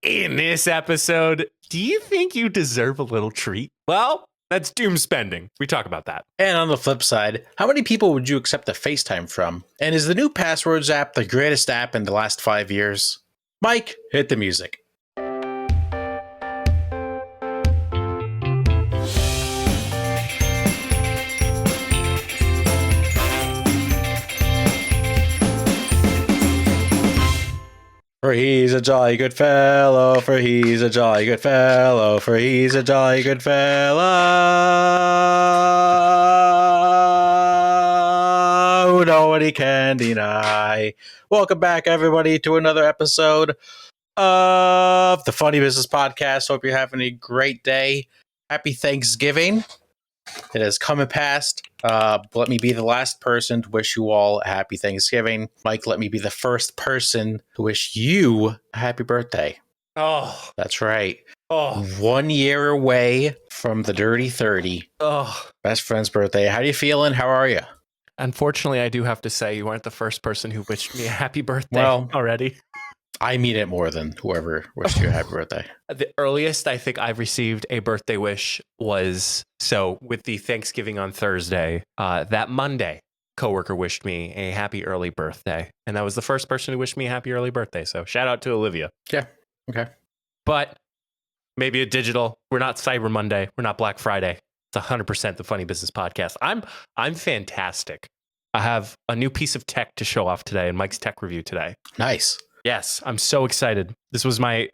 In this episode, do you think you deserve a little treat? Well, that's doom spending. We talk about that. And on the flip side, how many people would you accept a FaceTime from? And is the new Passwords app the greatest app in the last 5 years? Mike, hit the music. For he's a jolly good fellow, for he's a jolly good fellow, for he's a jolly good fellow who nobody can deny. Welcome back, everybody, to another episode of the Funny Business Podcast. Hope you're having a great day. Happy Thanksgiving. It has come and passed. Let me be the last person to wish you all a happy Thanksgiving. Mike, let me be the first person to wish you a happy birthday. Oh, That's right. oh, 1 year away from the dirty 30. oh. Best friend's birthday. How you feeling? How are you? Unfortunately, I do have to say you weren't the first person who wished me a happy birthday already. I mean it more than whoever wished you a happy birthday. The earliest I think I've received a birthday wish was, so with the Thanksgiving on Thursday, that Monday, coworker wished me a happy early birthday. And that was the first person who wished me a happy early birthday. So shout out to Olivia. Yeah. Okay. But maybe a digital. We're not Cyber Monday. We're not Black Friday. It's 100% the Funny Business Podcast. I'm fantastic. I have a new piece of tech to show off today in Mike's tech review today. Nice. Yes, I'm so excited. This was my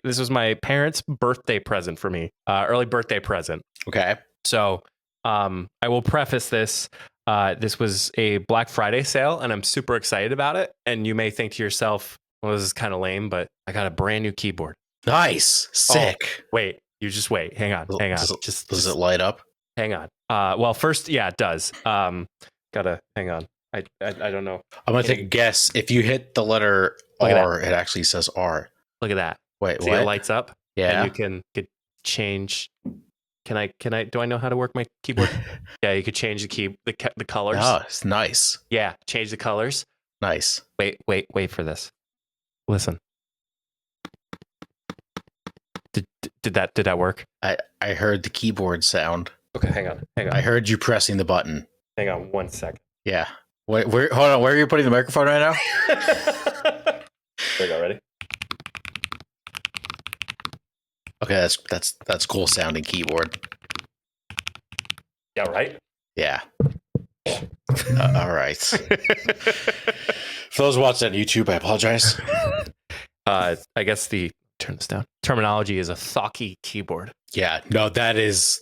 parents' birthday present for me, early birthday present. Okay. So I will preface this. This was a Black Friday sale, and I'm super excited about it. And you may think to yourself, well, this is kind of lame, but I got a brand new keyboard. Nice. Sick. Oh, wait, you just wait. Hang on. Does it light up? Hang on. Well, first, yeah, it does. Gotta hang on. I don't know. I'm going to take a guess. If you hit the letter R, it actually says R. Look at that. Wait, see, what? it lights up. Yeah. And you could change. Do I know how to work my keyboard? Yeah, you could change the colors. Oh, it's nice. Yeah, change the colors. Nice. Wait for this. Listen. Did that work? I heard the keyboard sound. Okay, hang on. I heard you pressing the button. Hang on 1 second. Yeah. Wait, hold on. Where are you putting the microphone right now? There you go. Ready? Okay, that's cool sounding keyboard. Yeah, right? Yeah. All right. For those watching on YouTube, I apologize. I guess turn this down. Terminology is a thocky keyboard. Yeah. No, that's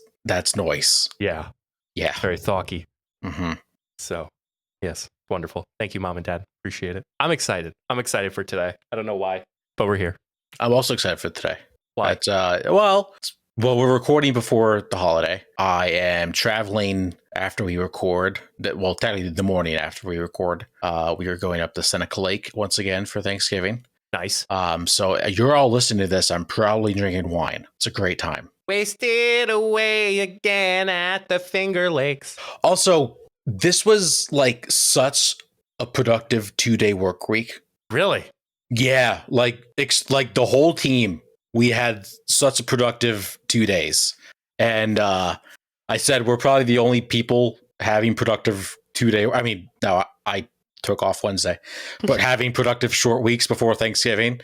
noise. Yeah. Yeah. Very thocky. Mm-hmm. So, yes, wonderful. Thank you, Mom and Dad. Appreciate it. I'm excited. I'm excited for today. I don't know why, but we're here. I'm also excited for today. Why? But, well, we're recording before the holiday. I am traveling after we record. Well, technically the morning after we record. We are going up to Seneca Lake once again for Thanksgiving. Nice. So you're all listening to this. I'm probably drinking wine. It's a great time. Wasted away again at the Finger Lakes. Also, this was like such a productive 2-day work week. Really? Yeah, like the whole team, we had such a productive 2 days. And I said we're probably the only people having productive 2-day. I mean, no, I took off Wednesday, but having productive short weeks before Thanksgiving.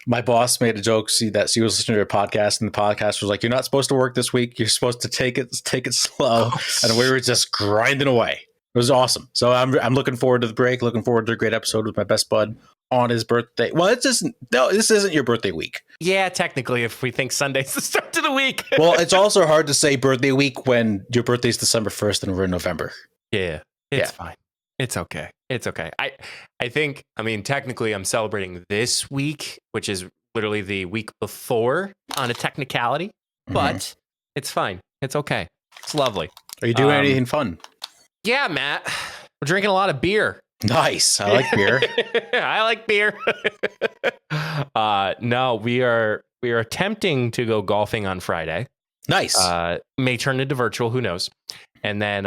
My boss made a joke that she was listening to a podcast, and the podcast was like, "You're not supposed to work this week. You're supposed to take it slow." And we were just grinding away. It was awesome. So I'm looking forward to the break. Looking forward to a great episode with my best bud on his birthday. Well, this isn't your birthday week. Yeah, technically, if we think Sunday's the start of the week. Well, it's also hard to say birthday week when your birthday's December 1st and we're in November. Yeah, it's fine. It's okay. It's okay. I think, technically I'm celebrating this week, which is literally the week before on a technicality, but it's fine. It's okay. It's lovely. Are you doing anything fun? Yeah, Matt. We're drinking a lot of beer. Nice. I like beer. I like beer. No, we are attempting to go golfing on Friday. Nice. May turn into virtual, who knows? And then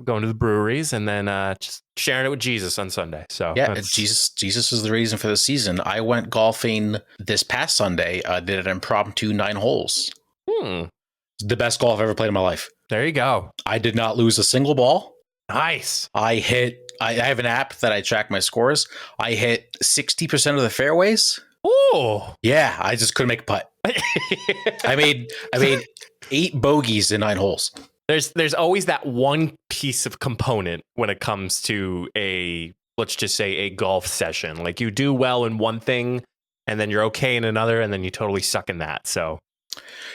going to the breweries, and then just sharing it with Jesus on Sunday. So yeah, Jesus is the reason for the season. I went golfing this past Sunday. I did an impromptu 9 holes. The best golf I've ever played in my life. There you go. I did not lose a single ball. Nice. I have an app that I track my scores. I hit 60% of the fairways. Oh. Yeah, I just couldn't make a putt. I made 8 bogeys in 9 holes. There's always that one piece of component when it comes to let's just say a golf session. Like you do well in one thing and then you're okay in another and then you totally suck in that. So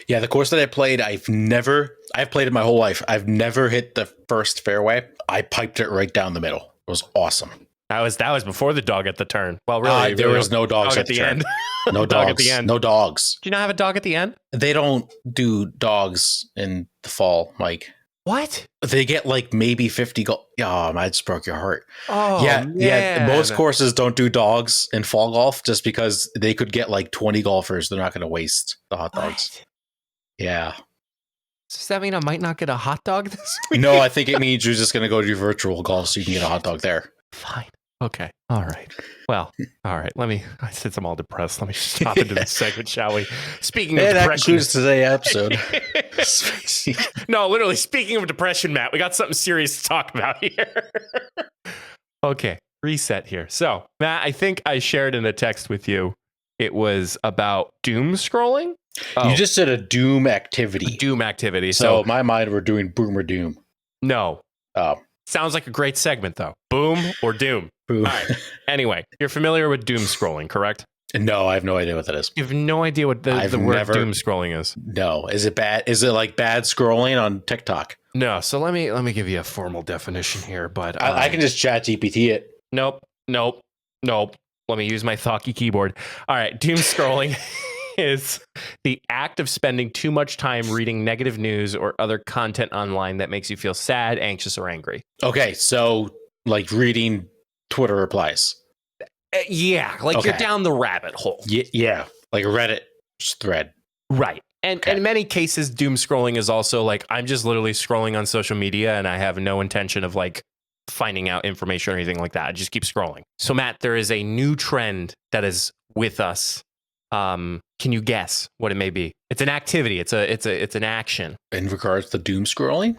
yeah, the course that I played, I've played it my whole life. I've never hit the first fairway. I piped it right down the middle. It was awesome. That was before the dog at the turn. Well, really, there was no dogs at the end. No dogs at the end. No dogs. Do you not have a dog at the end? They don't do dogs in the fall, Mike. What? They get like maybe 50 golf. Oh, I just broke your heart. Oh, yeah, man. Yeah. Most courses don't do dogs in fall golf just because they could get like 20 golfers. They're not going to waste the hot dogs. What? Yeah. Does that mean I might not get a hot dog this week? No, I think it means you're just going to go do virtual golf so you can get a hot dog there. Fine. Okay. All right. Well, all right. Since I'm all depressed, let me just hop into this segment, shall we? Speaking of depression. That concludes today's episode. No, literally, speaking of depression, Matt, we got something serious to talk about here. Okay. Reset here. So, Matt, I think I shared in a text with you. It was about doom scrolling. You just said a doom activity. Doom activity. So in my mind, we're doing boom or doom. No. Oh. Sounds like a great segment, though. Boom or doom. Boom. All right. Anyway, you're familiar with doom scrolling, correct? No, I have no idea what that is. You have no idea what the word doom scrolling is. No. Is it bad? Is it like bad scrolling on TikTok? No. So let me give you a formal definition here. But I can just chat GPT it. Nope. Let me use my Thocky keyboard. All right. Doom scrolling is the act of spending too much time reading negative news or other content online that makes you feel sad, anxious, or angry. Okay. So like reading Twitter replies. Yeah. Like you're down the rabbit hole. Yeah. Like a Reddit thread. Right. And in many cases, doom scrolling is also like, I'm just literally scrolling on social media and I have no intention of like finding out information or anything like that. I just keep scrolling. So Matt, there is a new trend that is with us. Can you guess what it may be? It's an activity. It's an action. In regards to doom scrolling?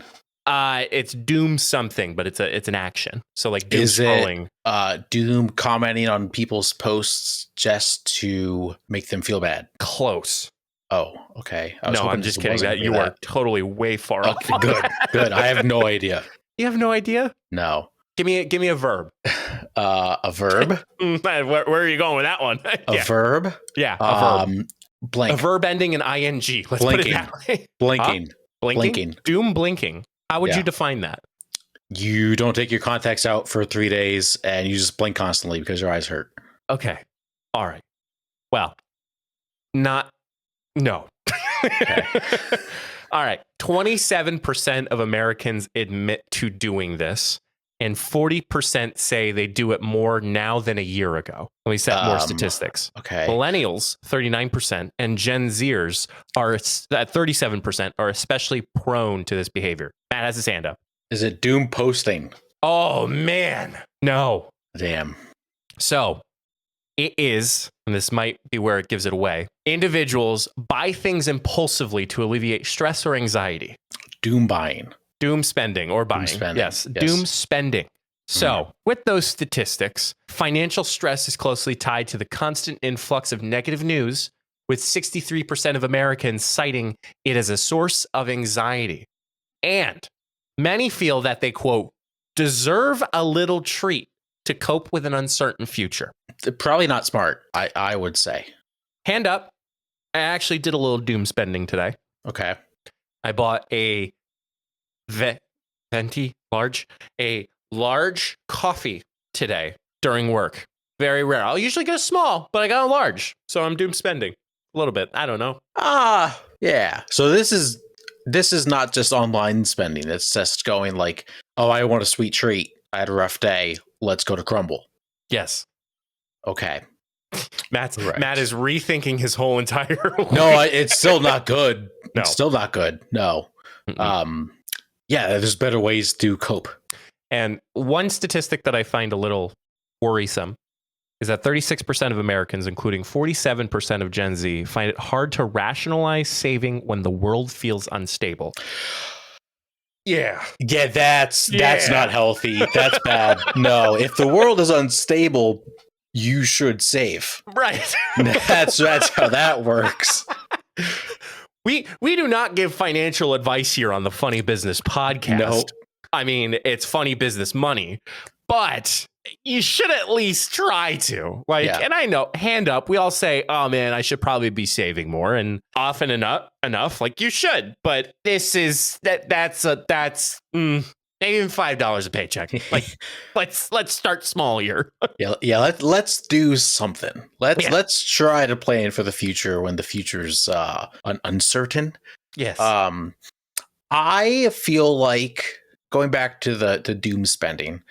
It's doom something, but it's an action. So like doom is scrolling. It, doom commenting on people's posts just to make them feel bad? Close. Oh, okay. No, I'm just kidding. That you are totally way far off. Good. I have no idea. You have no idea? No. Give me a verb. A verb? Where are you going with that one? A verb? Yeah. A verb. Blink. A verb ending in ing. Let's put it that way. Blinking. Blinking. Doom blinking. How would you define that? You don't take your contacts out for 3 days and you just blink constantly because your eyes hurt. Okay. All right. Well, no. Okay. All right. 27% of Americans admit to doing this, and 40% say they do it more now than a year ago. Let me set more statistics. Okay. Millennials, 39%, and Gen Zers are at 37% are especially prone to this behavior. Matt has his hand up. Is it doom posting? Oh, man. No. Damn. So it is, and this might be where it gives it away, individuals buy things impulsively to alleviate stress or anxiety. Doom buying. Doom spending or buying. Yes. Doom spending. So with those statistics, financial stress is closely tied to the constant influx of negative news, with 63% of Americans citing it as a source of anxiety. And many feel that they, quote, deserve a little treat to cope with an uncertain future. Probably not smart, I would say. Hand up. I actually did a little doom spending today. Okay. I bought a large coffee today during work. Very rare. I'll usually get a small, but I got a large. So I'm doom spending a little bit. I don't know. Yeah. So this is not just online spending. It's just going like, oh, I want a sweet treat. I had a rough day. Let's go to Crumble. Yes. Okay. Matt is rethinking his whole entire life. No, it's still not good. No. It's still not good. No. Yeah, there's better ways to cope. And one statistic that I find a little worrisome is that 36% of Americans, including 47% of Gen Z, find it hard to rationalize saving when the world feels unstable. Yeah. Yeah, that's not healthy. That's bad. No, if the world is unstable, you should save. Right. That's how that works. We do not give financial advice here on the Funny Business Podcast. No. I mean, it's funny business money, but you should at least try to. And I know, hand up, we all say, oh man, I should probably be saving more. And often enough, like you should. But this is that's maybe $5 a paycheck. Like let's start small here. Let's do something. Let's try to plan for the future when the future's uncertain. Yes. I feel like, going back to the doom spending,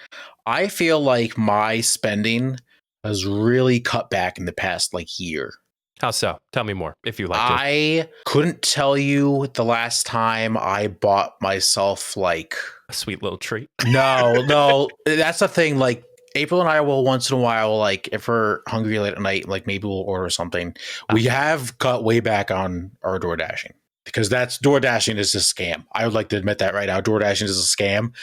I feel like my spending has really cut back in the past year. How so? Tell me more if you like to. I couldn't tell you the last time I bought myself a sweet little treat. No, that's the thing. April and I will once in a while, if we're hungry late at night, maybe we'll order something. We have cut way back on our door dashing. Because door dashing is a scam. I would like to admit that right now. Door dashing is a scam.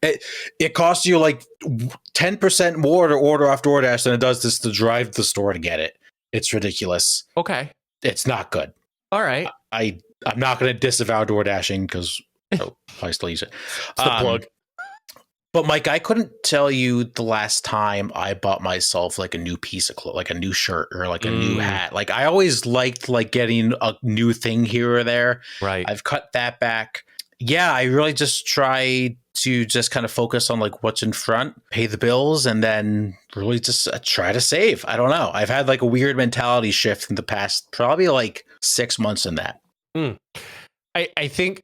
It costs you 10% more to order off DoorDash than it does just to drive to the store to get it. It's ridiculous. Okay. It's not good. All right. I'm not going to disavow door dashing because I still use it. It's the plug. But Mike, I couldn't tell you the last time I bought myself a new piece of clothes, a new shirt or a new hat. I always liked getting a new thing here or there. Right. I've cut that back. Yeah, I really just try to just kind of focus on what's in front, pay the bills, and then really just try to save. I don't know. I've had a weird mentality shift in the past probably 6 months in that. I think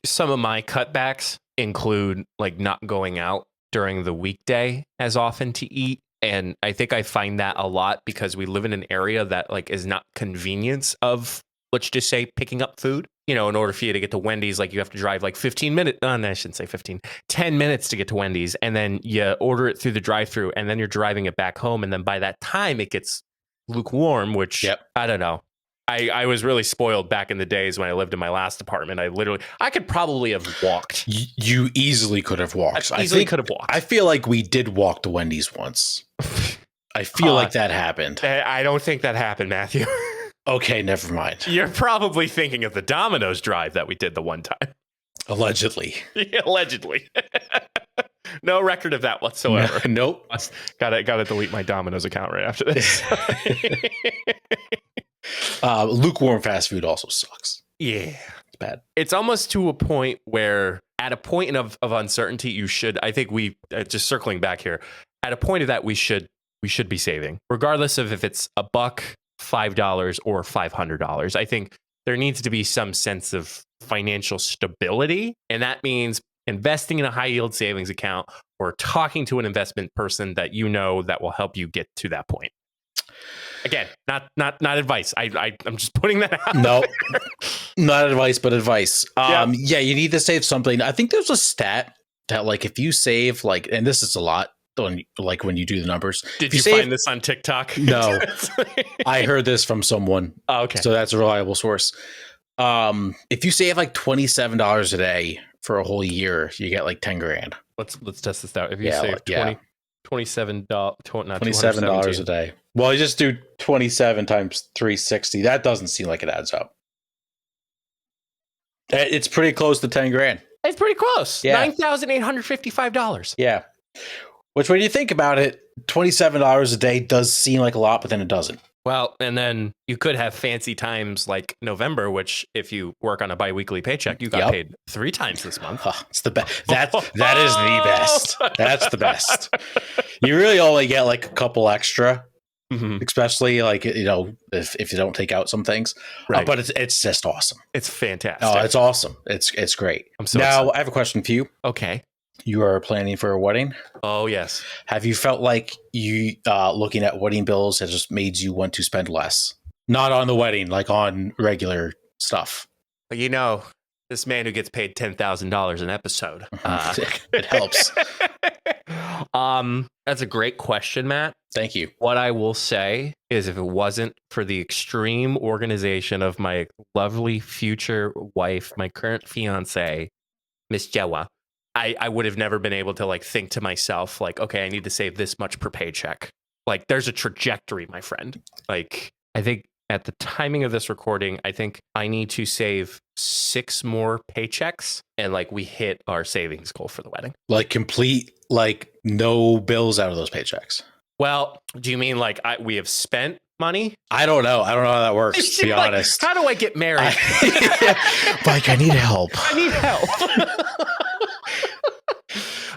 some of my cutbacks include not going out during the weekday as often to eat. And I think I find that a lot because we live in an area that is not convenience of, let's just say, picking up food. In order for you to get to Wendy's, you have to drive 15 minutes. No, I shouldn't say 15, 10 minutes to get to Wendy's. And then you order it through the drive-thru and then you're driving it back home. And then by that time it gets lukewarm, which I don't know. I was really spoiled back in the days when I lived in my last apartment. I could probably have walked. You easily could have walked. I easily could have walked. I feel like we did walk to Wendy's once. I feel like that happened. I don't think that happened, Matthew. Okay, never mind. You're probably thinking of the Domino's drive that we did the one time. Allegedly. Yeah, allegedly. No record of that whatsoever. Nope. Gotta delete my Domino's account right after this. Lukewarm fast food also sucks. Yeah. It's bad. It's almost to a point where at a point of uncertainty, I think just circling back here, at a point of that, we should be saving, regardless of if it's $1, $5 or $500. I think there needs to be some sense of financial stability. And that means investing in a high yield savings account or talking to an investment person that that will help you get to that point. Again, not advice. I'm just putting that out. No, not advice, but advice. Yeah, you need to save something. I think there's a stat that if you save and this is a lot when you do the numbers. Did you find this on TikTok? No, I heard this from someone. Oh, okay, so that's a reliable source. If you save $27 a day for a whole year, you get $10,000. Let's test this out. If you save $27 a day. Well, you just do 27 times 360. That doesn't seem like it adds up. It's pretty close to $10,000. It's pretty close. Yeah. $9,855. Yeah. Which, when you think about it, $27 a day does seem like a lot, but then it doesn't. Well, and then you could have fancy times like November, which if you work on a biweekly paycheck, you got paid 3 times this month. It's the best. That is the best. That's the best. You really only get a couple extra, especially if you don't take out some things. Right. But it's just awesome. It's fantastic. Oh, it's awesome. It's great. I'm so now excited. I have a question for you. Okay. You are planning for a wedding? Oh, yes. Have you felt like you looking at wedding bills has just made you want to spend less? Not on the wedding, like on regular stuff. You know, this man who gets paid $10,000 an episode. It helps. That's a great question, Matt. Thank you. What I will say is if it wasn't for the extreme organization of my lovely future wife, my current fiance, Miss Jewa, I would have never been able to like think to myself, like, okay, I need to save this much per paycheck. Like there's a trajectory, my friend. Like I think at the timing of this recording, I think I need to save 6 more paychecks and like we hit our savings goal for the wedding. Like complete, like no bills out of those paychecks. Well, do you mean like we have spent money? I don't know. I don't know how that works, to be like, honest. How do I get married? Mike, I need help. I need help.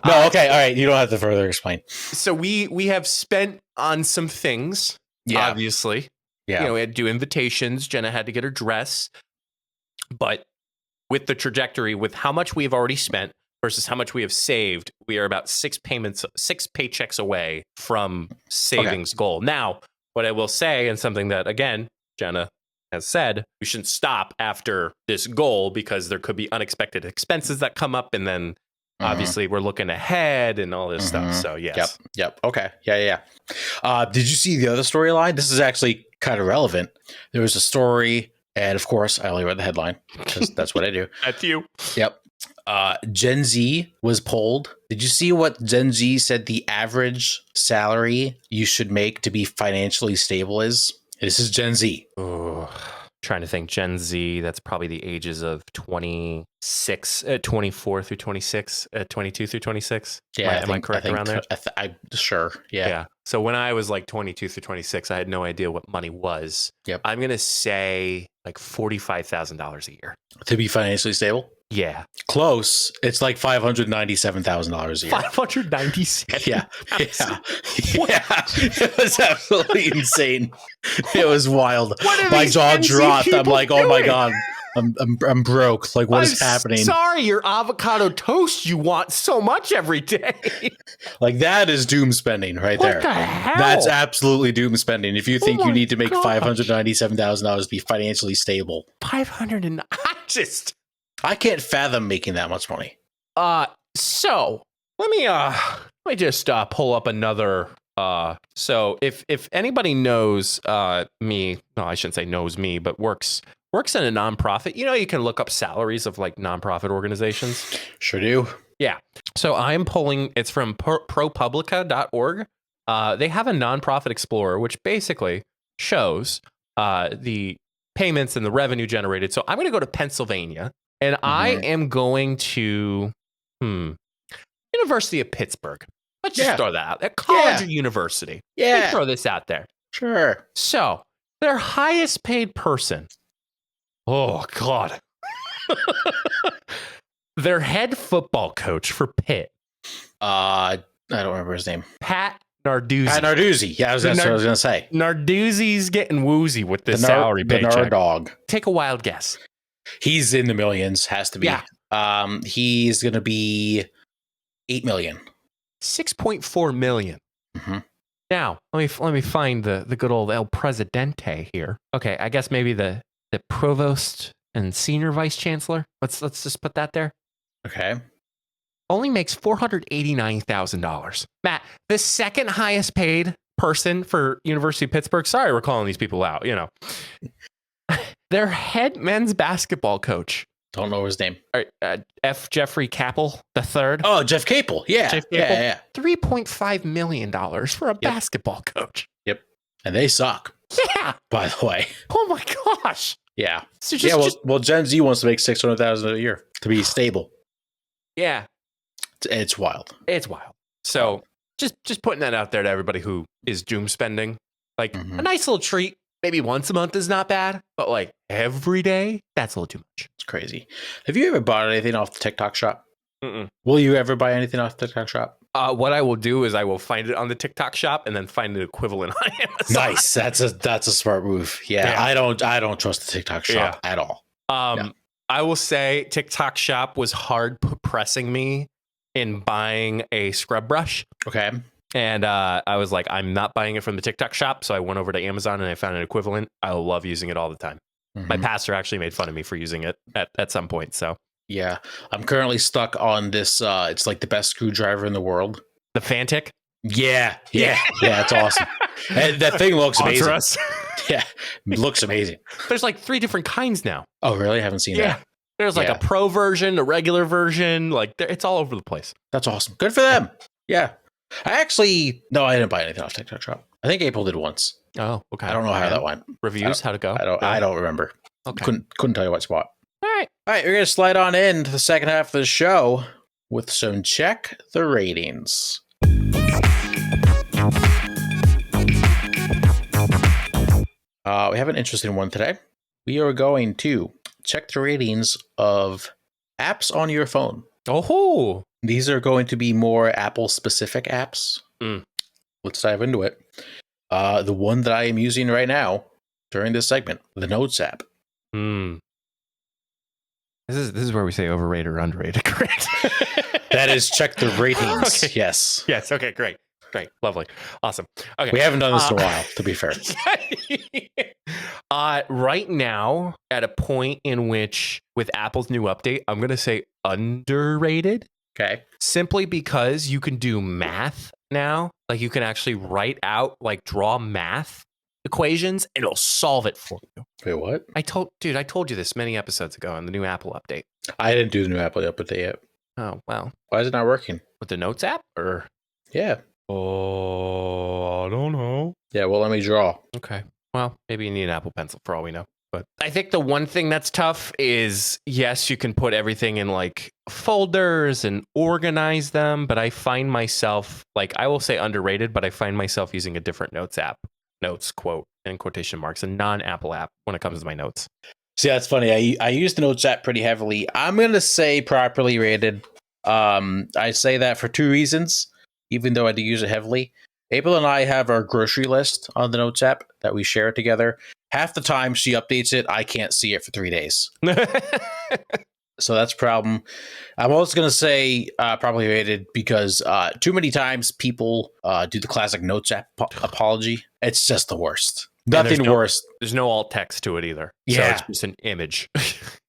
No, okay. All right. You don't have to further explain. So we have spent on some things, obviously. Yeah. You know, we had to do invitations. Jenna had to get her dress. But with the trajectory, with how much we have already spent versus how much we have saved, we are about 6 paychecks away from savings goal. Now, what I will say, and something that, again, Jenna has said, we shouldn't stop after this goal because there could be unexpected expenses that come up. And then obviously we're looking ahead and all this stuff. So, yes. Yep. Okay. Yeah. Did you see the other storyline? This is actually kind of relevant. There was a story, and of course, I only read the headline because that's what I do. That's you. Yep. Gen Z was polled. Did you see what Gen Z said the average salary you should make to be financially stable is? This is Gen Z. Oh, trying to think. Gen Z, that's probably the ages of 24 through 26, 22 through 26. Yeah, am I correct around there? I'm sure. Yeah. So when I was like 22 through 26, I had no idea what money was. Yep. I'm going to say like $45,000 a year. To be financially stable? Yeah. Close. It's like $597,000 a year. 597. Yeah. It was absolutely insane. It was wild. My jaw dropped. I'm like, oh my God. I'm broke. Like, what is happening? Sorry, your avocado toast you want so much every day. Like, that is doom spending right there. What the hell? That's absolutely doom spending. If you think you need to make $597,000 to be financially stable. 500 and I can't fathom making that much money. So let me just pull up another. So if anybody knows me, no, I shouldn't say knows me, but works in a nonprofit, you know, you can look up salaries of like nonprofit organizations. Sure do. Yeah. So I'm pulling. It's from ProPublica.org. They have a nonprofit explorer, which basically shows the payments and the revenue generated. So I'm going to go to Pennsylvania. And I am going to University of Pittsburgh. Let's just throw that out. A college or university. Yeah. Let me throw this out there. Sure. So their highest paid person. Oh, God. Their head football coach for Pitt. I don't remember his name. Pat Narduzzi. Yeah, that's what I was going to say. Narduzzi's getting woozy with this salary paycheck. The Nard dog. Take a wild guess. He's in the millions, has to be. Yeah. He's going to be $8 million. 6.4 million. Mm-hmm. Now, let me find the good old El Presidente here. Okay, I guess maybe the provost and senior vice chancellor. Let's just put that there. Okay. Only makes $489,000. Matt, the second highest paid person for University of Pittsburgh. Sorry, we're calling these people out, you know. Their head men's basketball coach. Don't know his name. F. Jeffrey Capel III. Oh, Jeff Capel. Yeah. Jeff Capel. Yeah. $3.5 million for a basketball coach. Yep. And they suck. Yeah. By the way. Oh my gosh. Yeah. So well, Gen Z wants to make $600,000 a year to be stable. Yeah. It's wild. It's wild. So just putting that out there to everybody who is doom spending. Like a nice little treat. Maybe once a month is not bad, but like every day, that's a little too much. It's crazy. Have you ever bought anything off the TikTok shop? Mm-mm. Will you ever buy anything off the TikTok shop? What I will do is I will find it on the TikTok shop and then find an equivalent on Amazon. Nice. That's a smart move. Yeah. I don't trust the TikTok shop at all. I will say TikTok shop was hard pressing me in buying a scrub brush. Okay. And I was like, I'm not buying it from the TikTok shop. So I went over to Amazon and I found an equivalent. I love using it all the time. Mm-hmm. My pastor actually made fun of me for using it at some point. So yeah, I'm currently stuck on this. It's like the best screwdriver in the world. The Fantic? Yeah. It's awesome. And that thing looks amazing. Us. Yeah, looks amazing. There's like 3 different kinds now. Oh, really? I haven't seen that. There's like a pro version, a regular version. Like it's all over the place. That's awesome. Good for them. Yeah. I didn't buy anything off TikTok shop. I think April did once. Oh, okay. I don't know how that went. Reviews? How'd it go? I don't remember. Okay. Couldn't tell you what spot. All right. We're gonna slide on into the second half of the show with some check the ratings. We have an interesting one today. We are going to check the ratings of apps on your phone. Oh, these are going to be more Apple-specific apps. Let's dive into it. The one that I am using right now during this segment, the Notes app. This is where we say overrated or underrated, correct? That is check the ratings. Okay. Yes. Yes. Okay. Great. Lovely. Awesome. Okay. We haven't done this in a while, to be fair. Right now, at a point in which, with Apple's new update, I'm going to say underrated. Okay. Simply because you can do math now. Like you can actually write out, like draw math equations, and it'll solve it for you. Wait, what? I told you this many episodes ago on the new Apple update. I didn't do the new Apple update yet. Oh, well. Why is it not working? With the Notes app? Or yeah. Oh, I don't know. Yeah, well, let me draw. Okay. Well, maybe you need an Apple Pencil for all we know. But I think the one thing that's tough is, yes, you can put everything in like folders and organize them, but I find myself, like, I will say underrated, but I find myself using a different Notes app. Notes, quote, in quotation marks, a non-Apple app when it comes to my notes. See, that's funny. I use the Notes app pretty heavily. I'm going to say properly rated. I say that for 2 reasons, even though I do use it heavily. April and I have our grocery list on the Notes app that we share together. Half the time she updates it, I can't see it for 3 days. So that's a problem. I'm also going to say probably rated because too many times people do the classic Notes app apology. It's just the worst. Nothing worse. There's no alt text to it either. Yeah. So it's just an image.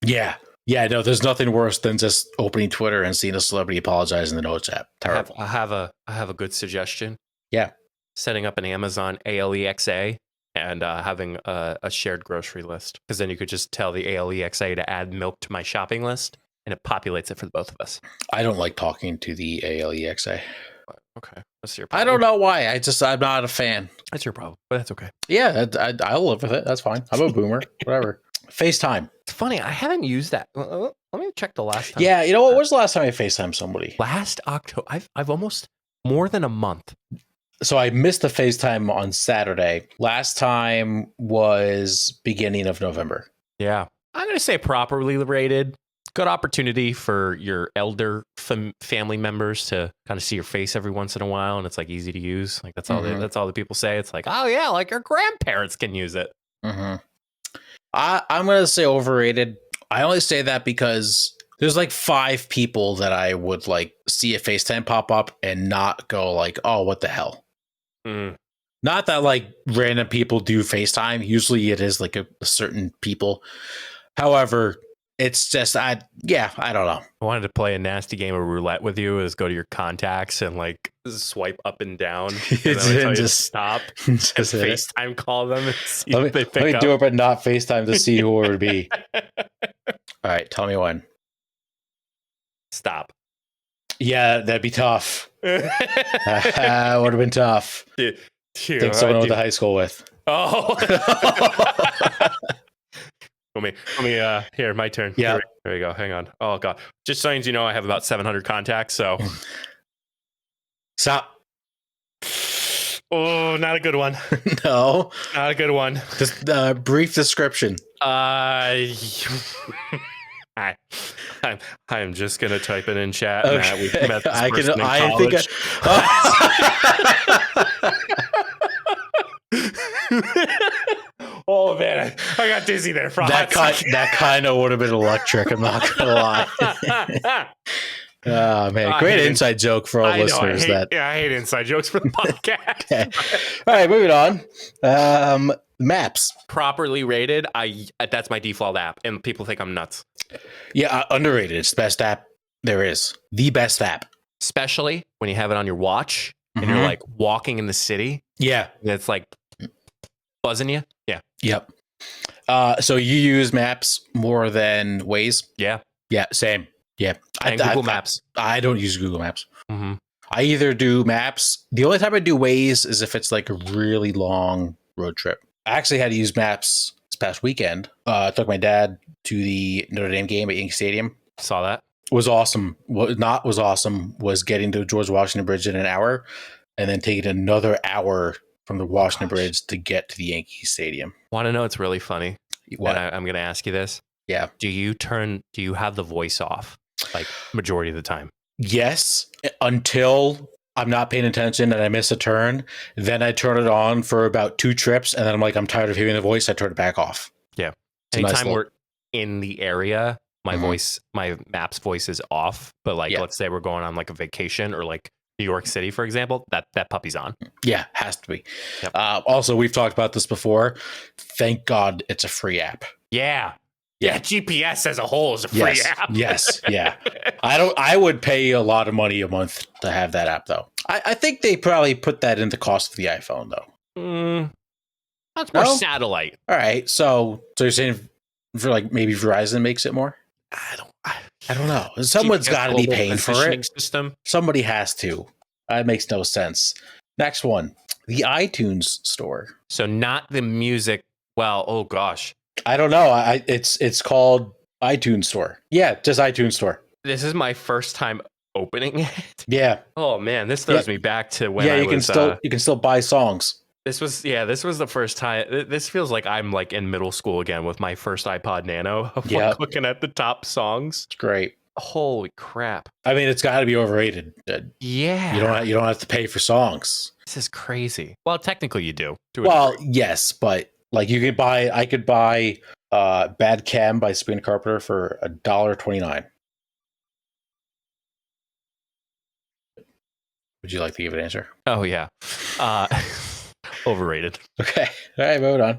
Yeah. Yeah, no, there's nothing worse than just opening Twitter and seeing a celebrity apologize in the Notes app. Terrible. I have a good suggestion. Yeah. Setting up an Amazon ALEXA and having a shared grocery list. Because then you could just tell the ALEXA to add milk to my shopping list, and it populates it for the both of us. I don't like talking to the ALEXA. Okay. That's your problem. I don't know why. I'm not a fan. That's your problem, but that's okay. Yeah, I'll live with it. That's fine. I'm a boomer. Whatever. FaceTime. It's funny. I haven't used that. Let me check the last time. Yeah, you know what was the last time I FaceTimed somebody? Last October. I've almost more than a month. So I missed the FaceTime on Saturday. Last time was beginning of November. Yeah. I'm going to say properly rated. Good opportunity for your elder family members to kind of see your face every once in a while, and it's like easy to use. Like that's all. That's all the people say. It's like, oh yeah, like your grandparents can use it. Mm-hmm. I'm gonna say overrated. I only say that because there's like 5 people that I would like see a FaceTime pop up and not go like, oh, what the hell. Not that like random people do FaceTime. Usually it is like a certain people. However, it's just, I don't know. I wanted to play a nasty game of roulette with you. Is go to your contacts and like swipe up and down, and then just stop. Just FaceTime call them and see if they pick up. Let me do it, but not FaceTime to see who it would be. All right, tell me when. Stop. Yeah, that'd be tough. Would have been tough. Think someone I went to high school with. Oh. Let me, here, my turn. Yeah. There we go. Hang on. Oh, God. Just so you know, I have about 700 contacts, so. Stop. Oh, not a good one. No. Not a good one. Just brief description. I'm just going to type it in chat. Okay. Matt, we met this person in college. Oh man, I got dizzy there. For that kind of would have been electric. I'm not gonna lie. Oh man, great inside joke for all listeners. I hate inside jokes for the podcast. Okay. All right, moving on. Maps. Properly rated, that's my default app, and people think I'm nuts. Yeah, underrated. It's the best app there is. The best app. Especially when you have it on your watch and you're like walking in the city. Yeah. And it's like buzzing you. Yeah. Yep. So you use Maps more than Waze? Yeah. Yeah, same. Yeah. And Google Maps. I don't use Google Maps. Mm-hmm. I either do Maps. The only time I do Waze is if it's like a really long road trip. I actually had to use Maps this past weekend. I took my dad to the Notre Dame game at Yankee Stadium. Saw that. Was awesome. What not was awesome was getting to George Washington Bridge in an hour and then taking another hour from the Washington Bridge to get to the Yankee Stadium. Want to know what's really funny? What? And I'm going to ask you this. Yeah. Do you have the voice off like majority of the time? Yes, until I'm not paying attention and I miss a turn. Then I turn it on for about 2 trips. And then I'm like, I'm tired of hearing the voice. I turn it back off. Yeah. It's Anytime we're in the area, my Maps voice is off. But like, let's say we're going on like a vacation or like New York City, for example, that puppy's on. Yeah, has to be. Yep. Also, we've talked about this before. Thank God it's a free app. Yeah. Yeah. GPS as a whole is a free app. Yes. Yeah. I would pay a lot of money a month to have that app, though. I think they probably put that in the cost of the iPhone, though. That's more satellite. All right. So you're saying for like maybe Verizon makes it more? I don't know. Someone's got to be paying for it. System. Somebody has to. It makes no sense. Next one, the iTunes store. So not the music. Well, oh gosh, I don't know. It's called iTunes store. Yeah, just iTunes store. This is my first time opening it. Yeah. Oh man, this throws me back to when you can still buy songs. This was the first time. This feels like I'm like in middle school again with my first iPod Nano. Yeah, looking at the top songs. It's great. Holy crap! I mean, it's got to be overrated. Yeah, you don't have to pay for songs. This is crazy. Well, technically you do. Well, yes, but like I could buy Bad Chem by Sabrina Carpenter for $1.29. Would you like to give an answer? Oh yeah. Overrated. Okay. All right, moving on.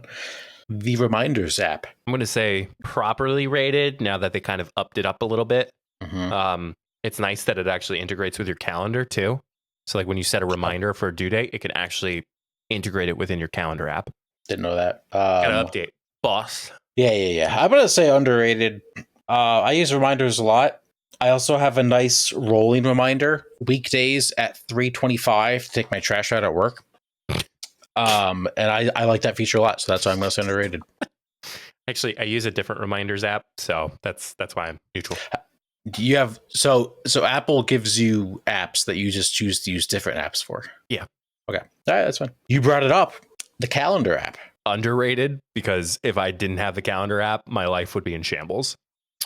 The Reminders app. I'm going to say properly rated now that they kind of upped it up a little bit. Mm-hmm. It's nice that it actually integrates with your calendar too. So like when you set a reminder for a due date, it can actually integrate it within your calendar app. Didn't know that. Gotta update. Boss. Yeah. I'm going to say underrated. I use Reminders a lot. I also have a nice rolling reminder weekdays at 3:25 to take my trash out at work. And I like that feature a lot, so that's why I'm going to say underrated. Actually, I use a different reminders app, so that's why I'm neutral. Do you have so Apple gives you apps that you just choose to use different apps for? Yeah. Okay. All right, that's fine. You brought it up. The calendar app. Underrated because if I didn't have the calendar app, my life would be in shambles.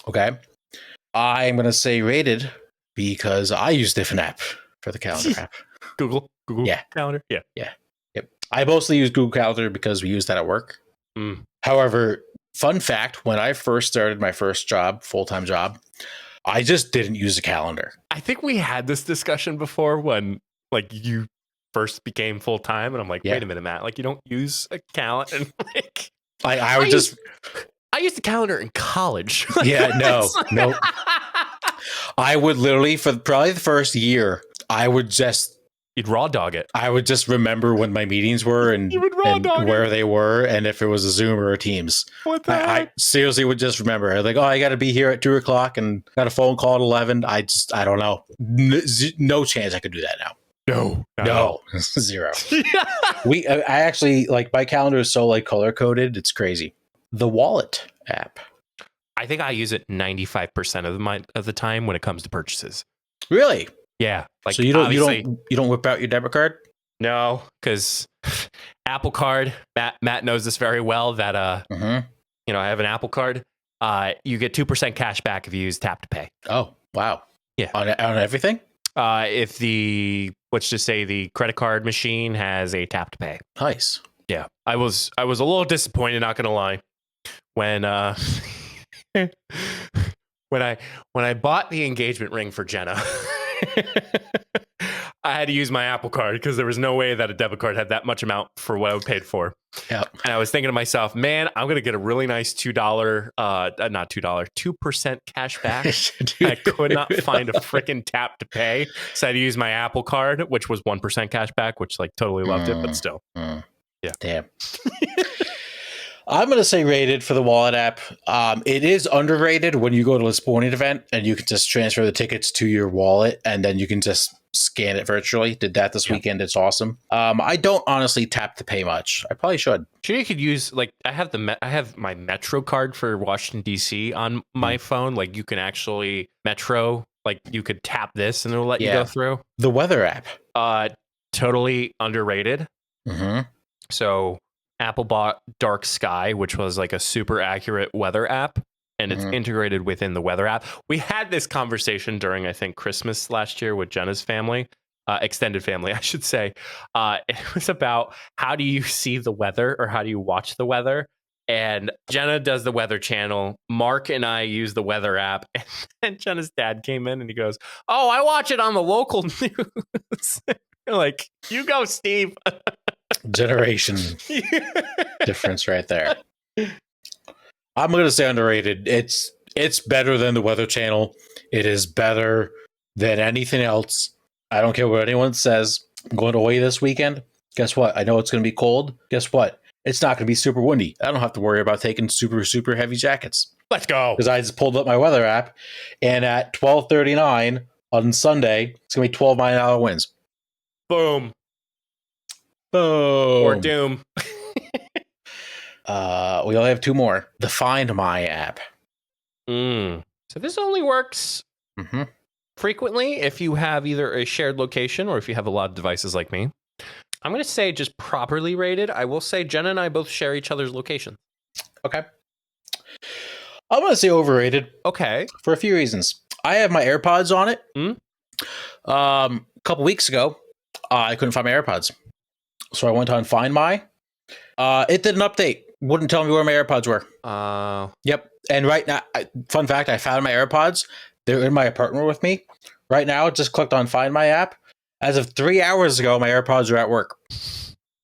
Okay. I'm going to say rated because I use a different app for the calendar app. Google Calendar. Yeah. Yep. I mostly use Google Calendar because we use that at work. However, fun fact, when I first started my first job, full-time job, I just didn't use a calendar. I think we had this discussion before when like you first became full-time and I'm like, wait a minute, Matt, like you don't use a calendar. And like I would just I used the calendar in college. Yeah, no. I would literally, for probably the first year, you'd raw dog it. I would just remember when my meetings were and where they were and if it was a Zoom or a Teams. What the heck? I seriously would just remember. Like, I got to be here at 2:00 and got a phone call at 11. I don't know. No chance I could do that now. No, zero. I actually like my calendar is so like color coded. It's crazy. The Wallet app. I think I use it 95% of the time when it comes to purchases. Really? Yeah. Like so you don't whip out your debit card? No, because Apple Card. Matt knows this very well. That I have an Apple Card. You get 2% cash back if you use Tap to Pay. Oh wow! Yeah, on everything. If let's just say the credit card machine has a Tap to Pay. Nice. Yeah, I was a little disappointed. Not gonna lie, when when I bought the engagement ring for Jenna, I had to use my Apple card because there was no way that a debit card had that much amount for what I paid for. Yep. And I was thinking to myself, man, I'm going to get a really nice $2, not $2, 2% cash back. I could not find a freaking tap to pay. So I had to use my Apple card, which was 1% cash back, which like totally loved it, but still. Yeah. Damn. I'm going to say rated for the wallet app. It is underrated when you go to a sporting event and you can just transfer the tickets to your wallet and then you can just scan it virtually. Did that this weekend. It's awesome. I don't honestly tap to pay much. I probably should. Sure, you could use like I have my Metro card for Washington D.C. on my phone. Like you can actually Metro, like you could tap this and it'll let you go through. The weather app. Totally underrated. So Apple bought Dark Sky, which was like a super accurate weather app, and it's integrated within the weather app. We had this conversation during, I think, Christmas last year with Jenna's family, extended family, I should say. It was about how do you see the weather or how do you watch the weather? And Jenna does the weather channel. Mark and I use the weather app. And Jenna's dad came in and he goes, "Oh, I watch it on the local news." Like, you go, Steve. Generation difference right there. I'm going to say underrated. It's better than the Weather Channel. It is better than anything else. I don't care what anyone says. I'm going away this weekend. Guess what? I know it's going to be cold. Guess what? It's not going to be super windy. I don't have to worry about taking super, super heavy jackets. Let's go. Because I just pulled up my weather app, and at 12:39 on Sunday, it's going to be 12-mile-an-hour winds. Boom. Boom. Or doom. We only have two more. The Find My app. So this only works frequently if you have either a shared location or if you have a lot of devices like me. I'm going to say just properly rated. I will say Jenna and I both share each other's location. Okay. I'm going to say overrated. Okay. For a few reasons. I have my AirPods on it. A couple weeks ago, I couldn't find my AirPods. So I went on Find My. It did an update. Wouldn't tell me where my AirPods were. Yep. And right now, fun fact, I found my AirPods. They're in my apartment with me. Right now, just clicked on Find My app. As of 3 hours ago, my AirPods are at work.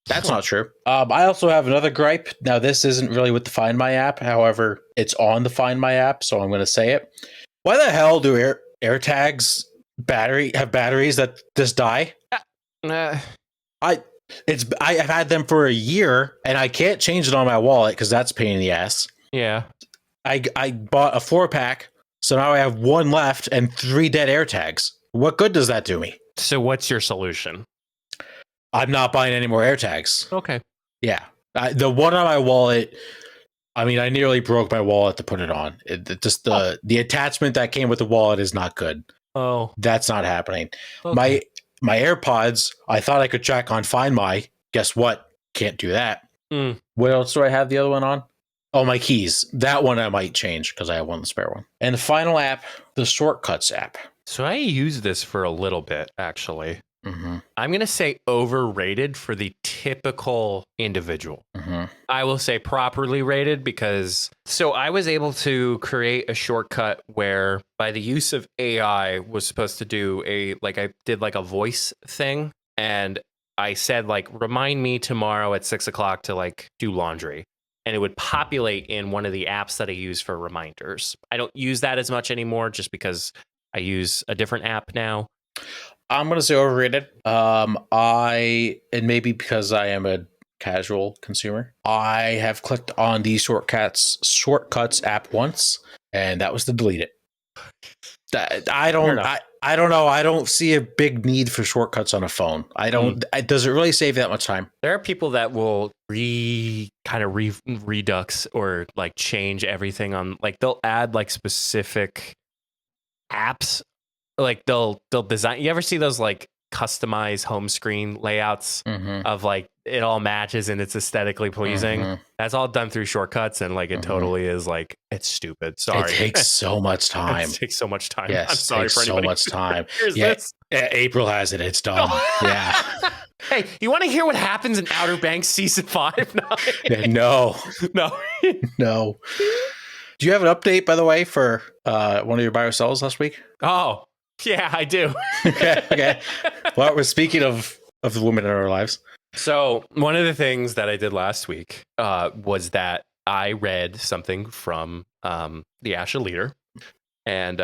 That's not true. I also have another gripe. Now, this isn't really with the Find My app. However, it's on the Find My app, so I'm going to say it. Why the hell do AirTags have batteries that just die? I've had them for a year, and I can't change it on my wallet because that's a pain in the ass. Yeah. I bought a 4-pack, so now I have one left and 3 dead AirTags. What good does that do me? So what's your solution? I'm not buying any more AirTags. Okay. Yeah. The one on my wallet, I mean, I nearly broke my wallet to put it on. The attachment that came with the wallet is not good. Oh. That's not happening. Okay. My AirPods, I thought I could track on Find My. Guess what? Can't do that. What else do I have the other one on? Oh, my keys. That one I might change because I have one spare one. And the final app, the Shortcuts app. So I use this for a little bit, actually. I'm going to say overrated for the typical individual. I will say properly rated because so I was able to create a shortcut where by the use of AI was supposed to do I did like a voice thing. And I said like, remind me tomorrow at 6:00 to like do laundry. And it would populate in one of the apps that I use for reminders. I don't use that as much anymore just because I use a different app now. I'm going to say overrated. And maybe because I am a casual consumer, I have clicked on the Shortcuts app once, and that was to delete it. I don't know. I don't see a big need for shortcuts on a phone. I don't. Does it really save that much time? There are people that will redux or like change everything on like they'll add like specific apps. Like they'll design. You ever see those like customized home screen layouts of like it all matches and it's aesthetically pleasing? That's all done through shortcuts, and like it totally is like it's stupid. Sorry, it takes so much time. It takes so much time. Yes, I'm sorry for anybody. So much time. This. April has it. It's done. Yeah. Hey, you want to hear what happens in Outer Banks season 5? No. No. Do you have an update, by the way, for one of your buy or sells last week? Oh, yeah, I do. Okay. Well, we're speaking of the women in our lives. So one of the things that I did last week was that I read something from the Asha Leader. And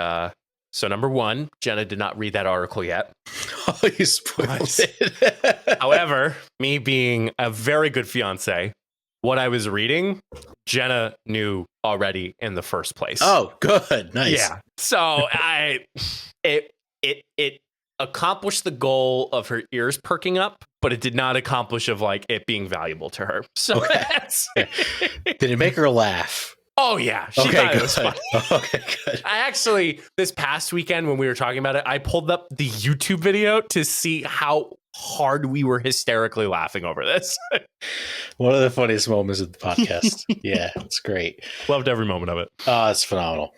so number one, Jenna did not read that article yet. Oh, you spoiled it. However, me being a very good fiance, what I was reading, Jenna knew already in the first place. Oh, good. Nice. Yeah. So it accomplished the goal of her ears perking up, but it did not accomplish of like it being valuable to her. So that's Did it make her laugh? Oh yeah, she thought it was funny. Okay, good. I actually, this past weekend when we were talking about it, I pulled up the YouTube video to see how hard we were hysterically laughing over this. One of the funniest moments of the podcast. Yeah, it's great. Loved every moment of it. It's phenomenal.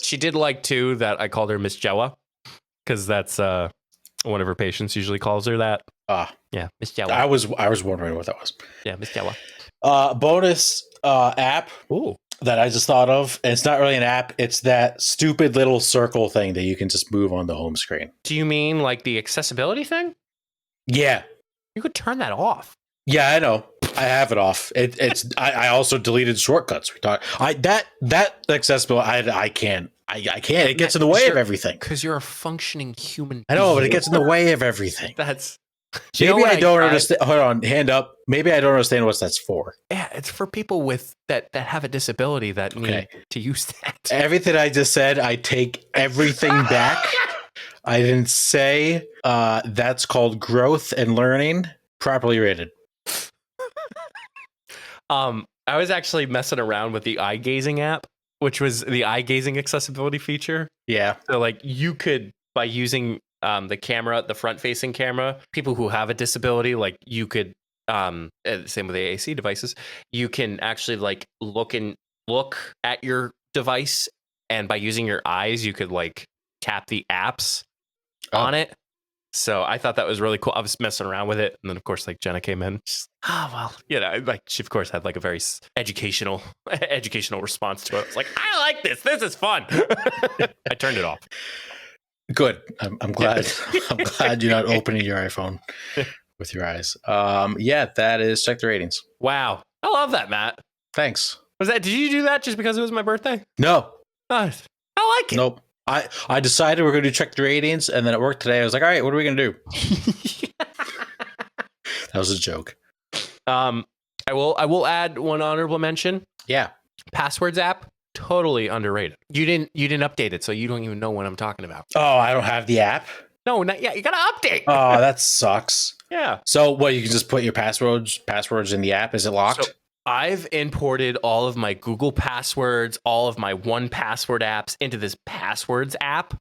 She did like too that I called her Miss Joa, because that's one of her patients usually calls her that. Yeah, Miss Joa. I was wondering what that was. Yeah, Miss Joa. Bonus app. Ooh. That I just thought of. And it's not really an app. It's that stupid little circle thing that you can just move on the home screen. Do you mean like the accessibility thing? Yeah. You could turn that off. Yeah, I know. I have it off. It's. I also deleted shortcuts. We talked. That accessibility. I can't. I can't. It gets in the way of everything. Because you're a functioning human. I know, but it gets in the way of everything. That's. Maybe I don't understand. Hold on, hand up. Maybe I don't understand what that's for. Yeah, it's for people with that have a disability that need to use that. Everything I just said, I take everything back. I didn't say that's called growth and learning. Properly rated. I was actually messing around with the eye gazing app, which was the eye gazing accessibility feature. Yeah. So like you could, by using the camera, the front facing camera, people who have a disability, like you could, same with the AAC devices, you can actually like look at your device, and by using your eyes, you could like tap the apps on it. So I thought that was really cool. I was messing around with it, and then of course, like Jenna came in. She's, like she of course had like a very educational response to it. It's like, I like this. This is fun. I turned it off. Good. I'm glad. I'm glad you're not opening your iPhone with your eyes. Yeah, that is check the ratings. Wow, I love that, Matt. Thanks. Did you do that just because it was my birthday? No. I like it. Nope. I decided we're going to check the ratings, and then at work today, I was like, all right, what are we going to do? That was a joke. I will add one honorable mention. Yeah. Passwords app, totally underrated. You didn't update it, so you don't even know what I'm talking about. Oh, I don't have the app? No, not yet. You got to update. Oh, that sucks. Yeah. So what, you can just put your passwords in the app? Is it locked? So I've imported all of my Google passwords, all of my 1Password apps into this passwords app.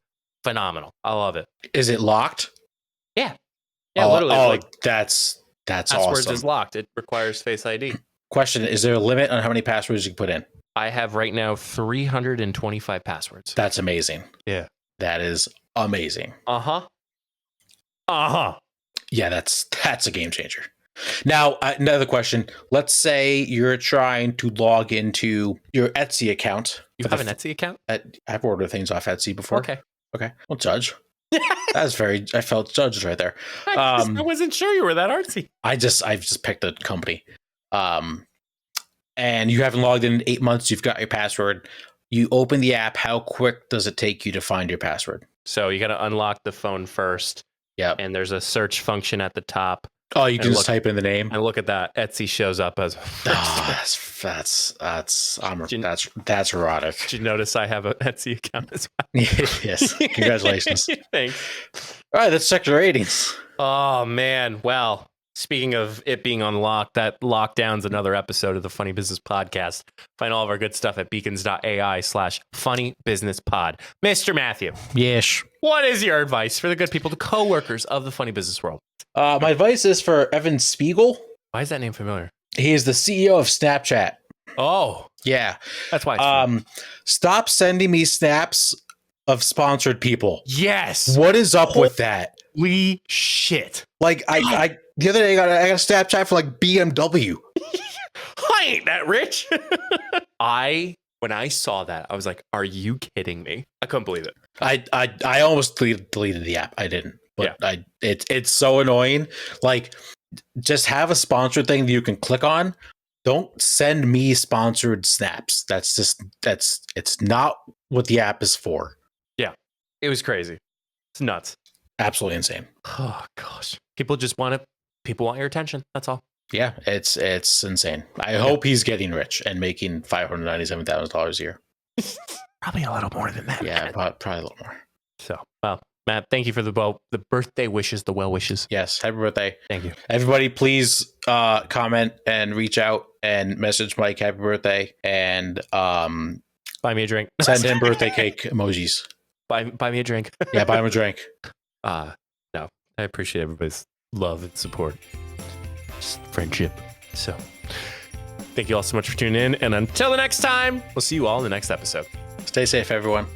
Phenomenal. I love it. Is it locked? Yeah. Yeah, literally. Like, that's passwords awesome. is locked. It requires Face ID. Question, is there a limit on how many passwords you can put in? I have right now 325 passwords. That's amazing. Yeah. That is amazing. Uh-huh. Uh-huh. Yeah, that's a game changer. Now, another question. Let's say you're trying to log into your Etsy account. You have an Etsy account? I've ordered things off Etsy before. Okay. Well, judge. I felt judged right there. I wasn't sure you were that artsy. I've just picked a company. And you haven't logged in 8 months. You've got your password. You open the app. How quick does it take you to find your password? So you got to unlock the phone first. Yeah. And there's a search function at the top. Oh, you can just type in the name. And look at that. Etsy shows up as. That's erotic. Did you notice I have an Etsy account as well? Yes. Congratulations. Thanks. All right, let's check the ratings. Oh man. Well, speaking of it being unlocked, that lockdown's another episode of the Funny Business Podcast. Find all of our good stuff at beacons.ai/funnybusinesspod. Mr. Matthew. Yes. What is your advice for the good people, the co-workers of the funny business world? My advice is for Evan Spiegel. Why is that name familiar? He is the CEO of Snapchat. Oh. Yeah. That's why. Stop sending me snaps of sponsored people. Yes. What is up with that? Holy shit. Like, I the other day I got a Snapchat for like BMW. I ain't that rich. I When I saw that, I was like, "Are you kidding me?" I couldn't believe it. I almost deleted the app. I didn't, but it's so annoying. Like, just have a sponsored thing that you can click on. Don't send me sponsored snaps. It's not what the app is for. Yeah, it was crazy. It's nuts. Absolutely insane. Oh gosh, people just want it. People want your attention. That's all. Yeah, it's insane. I hope he's getting rich and making $597,000 a year. Probably a little more than that. Yeah, probably a little more. So, well, Matt, thank you for the birthday wishes, the well wishes. Yes, happy birthday. Thank you. Everybody, please comment and reach out and message Mike happy birthday and buy me a drink. Send him birthday cake emojis. Buy me a drink. Yeah, buy him a drink. No, I appreciate everybody's love and support. Just friendship. So, thank you all so much for tuning in. And until the next time, we'll see you all in the next episode. Stay safe, everyone.